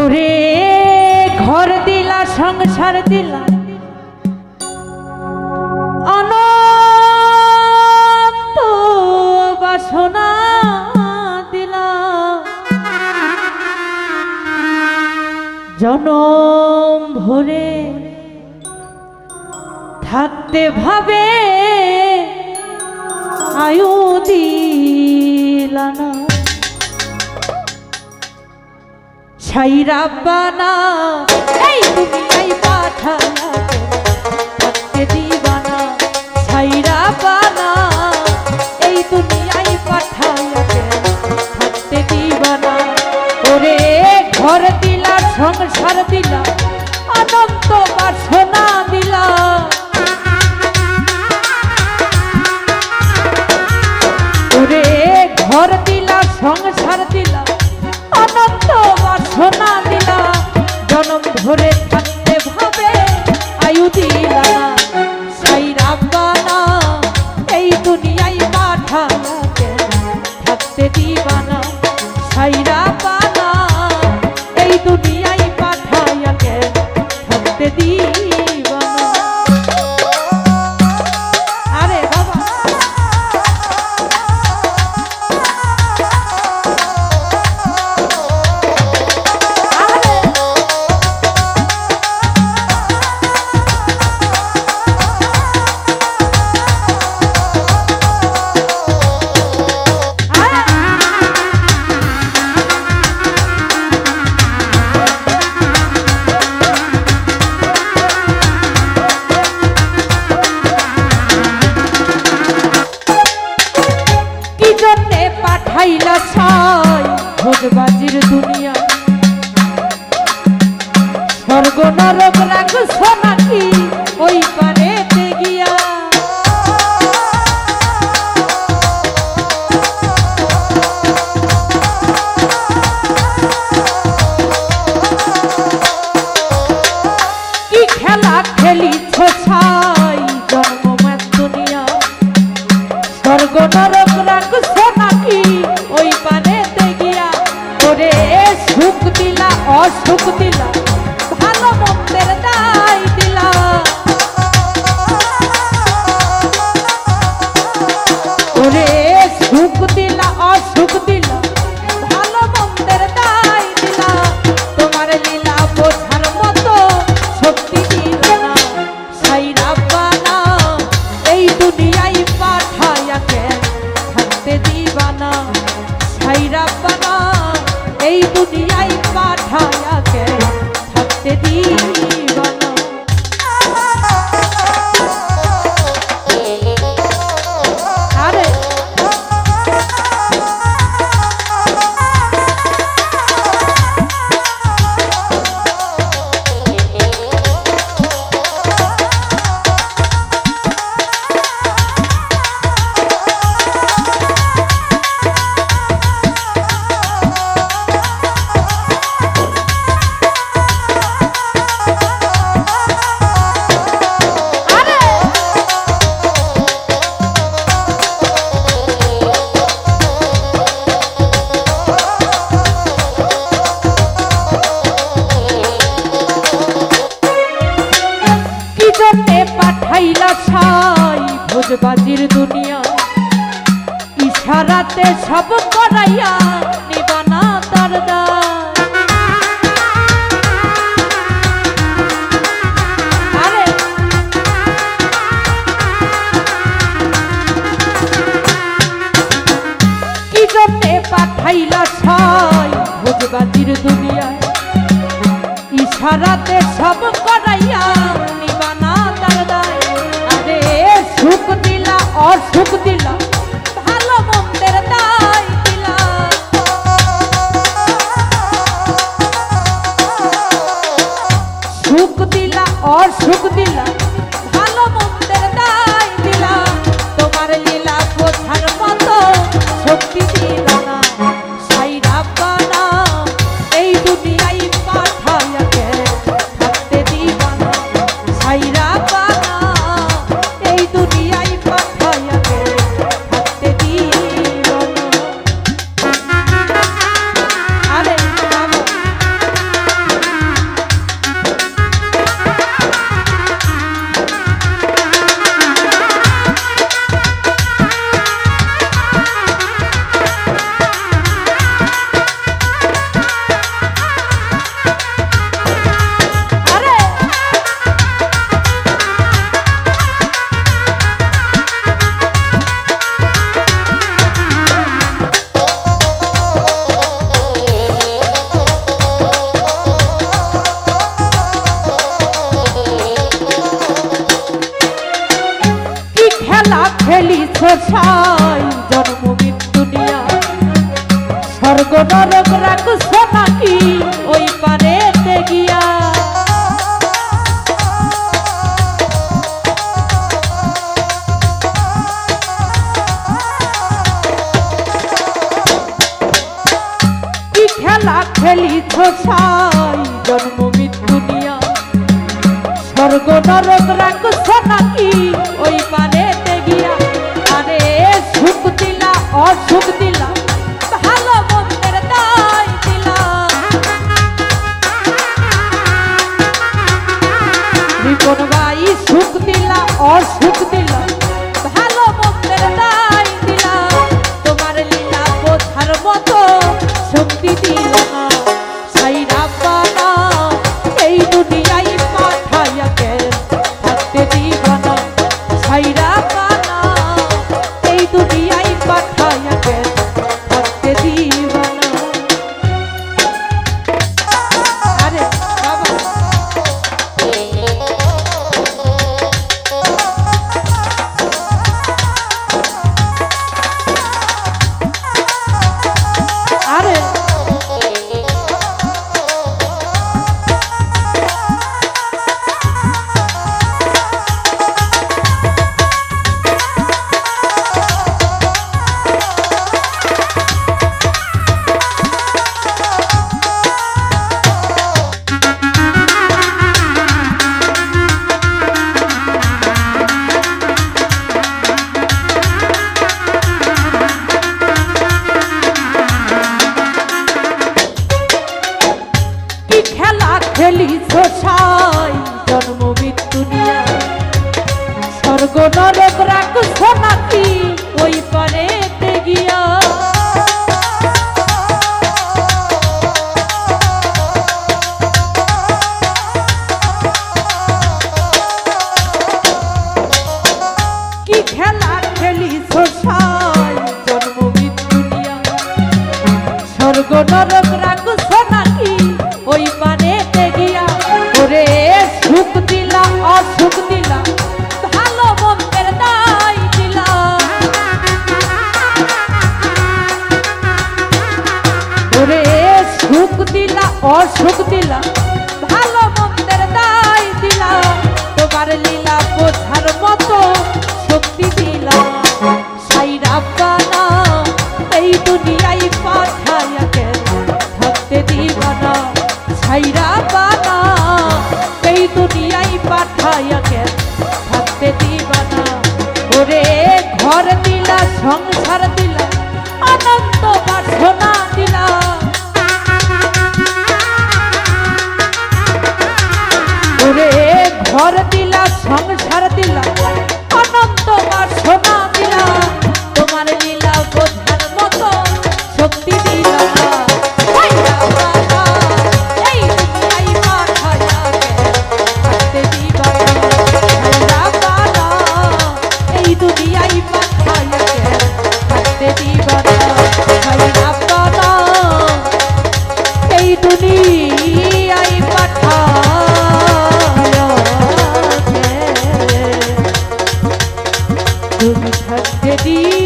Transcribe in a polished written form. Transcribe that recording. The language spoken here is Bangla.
ওরে ঘর দিলা সংসার দিলা অনন্ত বাসনা দিলা জনম ভরে থাকতে ভাবে আয়ু দিলা না ছাইরা বানা এই দুনিয়ায় পাঠায়া থাকতে দিবানা ছাইরা বানা এই দুনিয়ায় পাঠায়া থাকতে দিবানা ওরে ঘর দিলা সংসার দিলা অনন্ত বাসনা দিলা ওরে ঘর দিলা সংসার দিলা অনন্ত বাসনা দিলা জনম ধরে থাকতে ভাবে আয়ু দিলা না ছাইরা বানা এই দুনিয়ায় পাঠায়া থাকতে দিবানা ছাইরা বানা এই দুনিয়ায় পাঠায়া থাকতে দিবানা আরে বাবা পাঠাইলা ছাই ভোজবাজির দুনিয়া স্বর্গ নরক রাখছ নাকি ওই পারেতে গিয়া কি খেলা খেলিছ ছাই জন্মময় দুনিয়া স্বর্গ নরক রাখছ নাকি ওই পারেতে গিয়া ওরে সুখ দিলা অসুখ দিলা ভালো মন্দের দায় দিলা ওরে সুখ দিলা অসুখ দিলা ভালো মন্দের দায় দিলা তোমার লীলা বোঝার মতো শক্তি দিলা না ছাইরা বানা এই দুনিয়ায় পাঠায়া থাকতে দিবানা ছাইরা বানা এই দুনিয়ায় পাঠায়া থাকতে দিবানা আরে পাঠাইলা ছাই ভোজবাজির দুনিয়া ইশারাতে সব করাইয়া নিবানা তার আরে কি জন্যে পাঠাইলা ছাই ভোজবাজির দুনিয়া ইশারাতে সব করাইয়া নিবানা আরে সুখ দিলা অসুখ দিলা ভালো মন্দের দায় দিলা সুখ দিলা অসুখ দিলা ভালো মন্দের দায় দিলা তোমার লীলা বোঝার মতো শক্তি দিলা না ছাইরা বানা এই দুনিয়ায় পাঠায়া থাকতে দিবানা ছাইরা বানা এই দুনিয়ায় পাঠায়া থাকতে দিবানা আরে বাবা শোষায় জন্ম মৃত্যু নিয়া স্বর্গ নরক রাখছ নাকি ওই পারেতে গিয়া কি খেলা খেলিছ সাই জন্ম মৃত্যু নিয়া স্বর্গ নরক রাখছ নাকি ওই পারেতে গিয়া আরে সুখ দিলা অসুখ দিলা ভালো মন্দের দায় দিলা রিপন ভাই সুখ দিলা অসুখ দিলা ভালো মন্দের দায় দিলা তোমার লীলা বোঝার মতো শক্তি দিলা না সাইরা পানা এই দুনিয়ায় পাঠাইয়া কেন থাকতে দিবা না সাইরা পানা এই দুনিয়ায় পাঠাইয়া কেন থাকতে দিবা না আরে বাবা আরে খেলিছ সাই জন্ম মৃত্যু নিয়া স্বর্গ নরক রাখছ নাকি ওই পারেতে গিয়া কি খেলা খেলিছ সাই জন্ম মৃত্যু নিয়া স্বর্গ নরক রাখছ নাকি ওই পারেতে গিয়া ওরে সুখ দিলা অসুখ দিলা ভালো মন্দের দায় দিলা ওরে সুখ দিলা অসুখ দিলা ভালো মন্দের দায় দিলা তোমার লীলা বোঝার মতো শক্তি দিলা সাইরা পানা এই দুনিয়ায় পাঠাইয়া কেন থাকতে দিবা না সাইরা পানা এই দুনিয়ায় পাঠাইয়া কেন থাকতে দিবা না ওরে ঘর দিলা সংসার দিলা আনন্দ বাসনা দিলা ওরে ঘর দিলা সংসার দিলা আনন্দ বাসনা দিলা তোমার লীলা বোঝার মতো শক্তি দিলা না সাইরা পানা এই দুনিয়ায় পাঠাইয়া কেন থাকতে দিবা না সাইরা পানা এই দুনিয়ায় পাঠাইয়া কেন থাকতে দিবা না সাইরা পানা এই দুনিয়ায় পাঠাইয়া কেন তুমি থাকতে দিবা